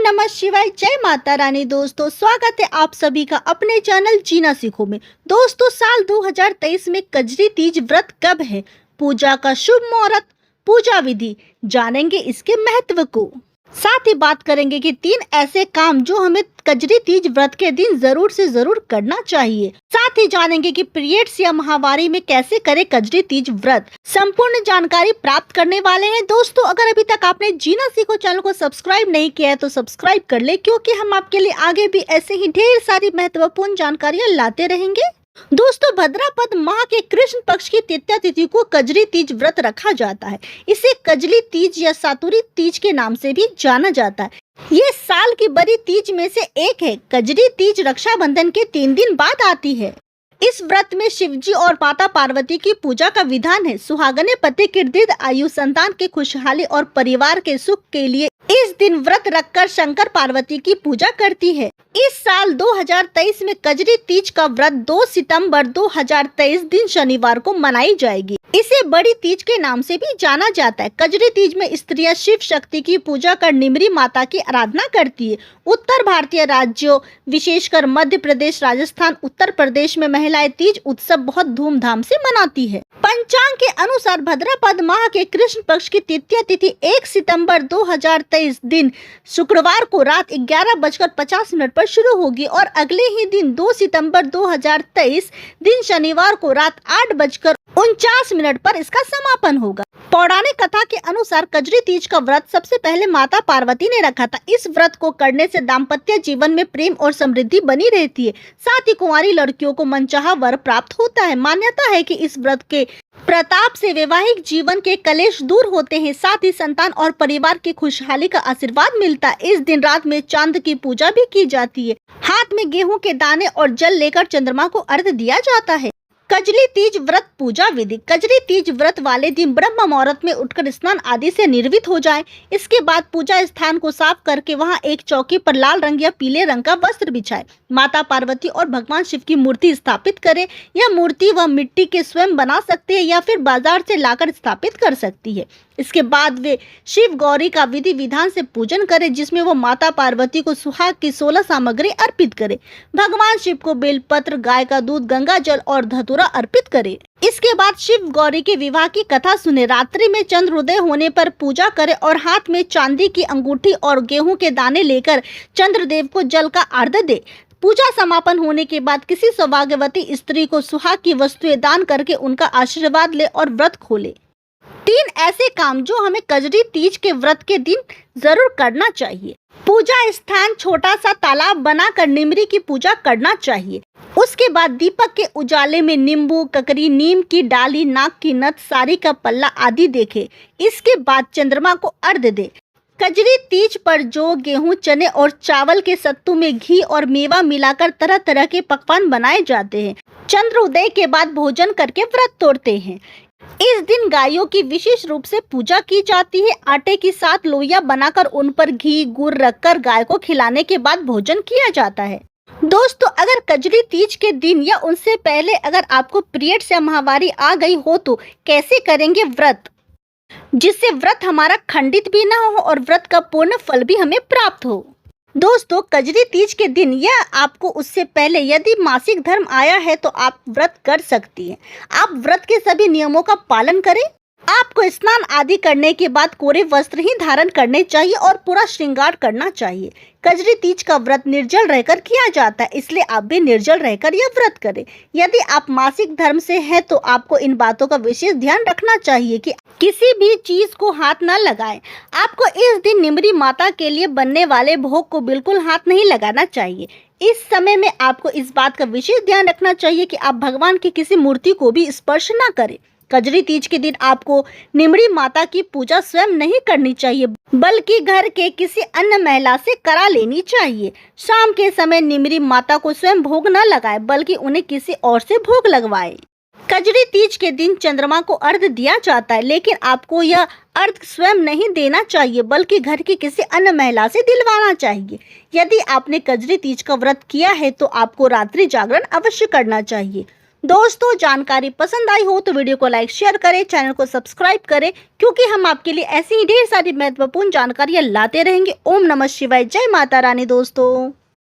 नमः शिवाय, जय माता रानी। दोस्तों स्वागत है आप सभी का अपने चैनल जीना सीखो में। दोस्तों साल 2023 में कजरी तीज व्रत कब है, पूजा का शुभ मुहूर्त, पूजा विधि, जानेंगे इसके महत्व को। साथ ही बात करेंगे कि 3 ऐसे काम जो हमें कजरी तीज व्रत के दिन जरूर से जरूर करना चाहिए। साथ ही जानेंगे कि पीरियड्स या माहवारी में कैसे करें कजरी तीज व्रत। संपूर्ण जानकारी प्राप्त करने वाले हैं। दोस्तों अगर अभी तक आपने जीना सीखो चैनल को सब्सक्राइब नहीं किया है तो सब्सक्राइब कर ले, क्योंकि हम आपके लिए आगे भी ऐसे ही ढेर सारी महत्वपूर्ण जानकारियाँ लाते रहेंगे। दोस्तों भाद्रपद माह के कृष्ण पक्ष की तृतीया तिथि को कजरी तीज व्रत रखा जाता है। इसे कजली तीज या सातुरी तीज के नाम से भी जाना जाता है। ये साल की बड़ी तीज में से एक है। कजरी तीज रक्षाबंधन के 3 दिन बाद आती है। इस व्रत में शिवजी और माता पार्वती की पूजा का विधान है। सुहागने पति की दीर्घ आयु, संतान के खुशहाली और परिवार के सुख के लिए इस दिन व्रत रखकर शंकर पार्वती की पूजा करती है। इस साल 2023 में कजरी तीज का व्रत 2 सितंबर 2023 दिन शनिवार को मनाई जाएगी। इसे बड़ी तीज के नाम से भी जाना जाता है। कजरी तीज में स्त्रियां शिव शक्ति की पूजा कर निमरी माता की आराधना करती है। उत्तर भारतीय राज्यों विशेषकर मध्य प्रदेश, राजस्थान, उत्तर प्रदेश में महिलाएं तीज उत्सव बहुत धूमधाम से मनाती है। पंचांग के अनुसार भाद्रपद माह के कृष्ण पक्ष की तृतीया तिथि 1 सितंबर 2023 दिन शुक्रवार को रात 11:50 पर शुरू होगी और अगले ही दिन 2 सितंबर 2023 दिन शनिवार को रात 8:49 पर इसका समापन होगा। पौराणिक कथा के अनुसार कजरी तीज का व्रत सबसे पहले माता पार्वती ने रखा था। इस व्रत को करने से दाम्पत्य जीवन में प्रेम और समृद्धि बनी रहती है। साथ ही कुंवारी लड़कियों को मनचाहा वर प्राप्त होता है। मान्यता है कि इस व्रत के प्रताप से वैवाहिक जीवन के कलेश दूर होते हैं। साथ ही संतान और परिवार की खुशहाली का आशीर्वाद मिलता है। इस दिन रात में चांद की पूजा भी की जाती है। हाथ में गेहूं के दाने और जल लेकर चंद्रमा को अर्घ्य दिया जाता है। कजरी तीज व्रत पूजा विधि। कजरी तीज व्रत वाले दिन ब्रह्म मुहूर्त में उठकर स्नान आदि से निर्वित हो जाएं। इसके बाद पूजा स्थान को साफ करके वहां एक चौकी पर लाल रंग या पीले रंग का वस्त्र बिछाएं। माता पार्वती और भगवान शिव की मूर्ति स्थापित करें। यह मूर्ति वह मिट्टी के स्वयं बना सकते हैं या फिर बाजार से लाकर स्थापित कर सकती है। इसके बाद वे शिव गौरी का विधि विधान से पूजन करें, जिसमें वो माता पार्वती को सुहाग की 16 सामग्री अर्पित करें। भगवान शिव को बेलपत्र, गाय का दूध, गंगा जल और धतूरा अर्पित करें। इसके बाद शिव गौरी के विवाह की कथा सुने। रात्रि में चंद्रोदय होने पर पूजा करें और हाथ में चांदी की अंगूठी और गेहूं के दाने लेकर चंद्रदेव को जल का अर्घ्य दे। पूजा समापन होने के बाद किसी सौभाग्यवती स्त्री को सुहाग की वस्तुएं दान करके उनका आशीर्वाद ले और व्रत खोले। 3 ऐसे काम जो हमें कजरी तीज के व्रत के दिन जरूर करना चाहिए। पूजा स्थान छोटा सा तालाब बनाकर निमरी की पूजा करना चाहिए। उसके बाद दीपक के उजाले में नींबू, ककरी, नीम की डाली, नाक की नथ, साड़ी का पल्ला आदि देखे। इसके बाद चंद्रमा को अर्घ्य दे। कजरी तीज पर जौ, गेहूं, चने और चावल के सत्तू में घी और मेवा मिलाकर तरह तरह के पकवान बनाए जाते हैं। चंद्रोदय के बाद भोजन करके व्रत तोड़ते हैं। इस दिन गायों की विशेष रूप से पूजा की जाती है। आटे की 7 लोइयां बनाकर उन पर घी गुड़ रखकर गाय को खिलाने के बाद भोजन किया जाता है। दोस्तों अगर कजरी तीज के दिन या उनसे पहले अगर आपको पीरियड्स या माहवारी आ गई हो तो कैसे करेंगे व्रत, जिससे व्रत हमारा खंडित भी ना हो और व्रत का पूर्ण फल भी हमें प्राप्त हो। दोस्तों कजरी तीज के दिन या आपको उससे पहले यदि मासिक धर्म आया है तो आप व्रत कर सकती हैं। आप व्रत के सभी नियमों का पालन करें। आपको स्नान आदि करने के बाद कोरे वस्त्र ही धारण करने चाहिए और पूरा श्रृंगार करना चाहिए। कजरी तीज का व्रत निर्जल रहकर किया जाता है, इसलिए आप भी निर्जल रहकर यह व्रत करें। यदि आप मासिक धर्म से हैं तो आपको इन बातों का विशेष ध्यान रखना चाहिए कि किसी भी चीज को हाथ न लगाएं। आपको इस दिन निमरी माता के लिए बनने वाले भोग को बिल्कुल हाथ नहीं लगाना चाहिए। इस समय में आपको इस बात का विशेष ध्यान रखना चाहिए कि आप भगवान की किसी मूर्ति को भी स्पर्श न करें। कजरी तीज के दिन आपको निमरी माता की पूजा स्वयं नहीं करनी चाहिए, बल्कि घर के किसी अन्य महिला से करा लेनी चाहिए। शाम के समय निमरी माता को स्वयं भोग न लगाए, बल्कि उन्हें किसी और से भोग लगवाए। कजरी तीज के दिन चंद्रमा को अर्घ्य दिया जाता है, लेकिन आपको यह अर्घ्य स्वयं नहीं देना चाहिए, बल्कि घर की किसी अन्य महिला से दिलवाना चाहिए। यदि आपने कजरी तीज का व्रत किया है तो आपको रात्रि जागरण अवश्य करना चाहिए। दोस्तों जानकारी पसंद आई हो तो वीडियो को लाइक शेयर करें, चैनल को सब्सक्राइब करें, क्योंकि हम आपके लिए ऐसी ही ढेर सारी महत्वपूर्ण जानकारियां लाते रहेंगे। ओम नमः शिवाय, जय माता रानी। दोस्तों।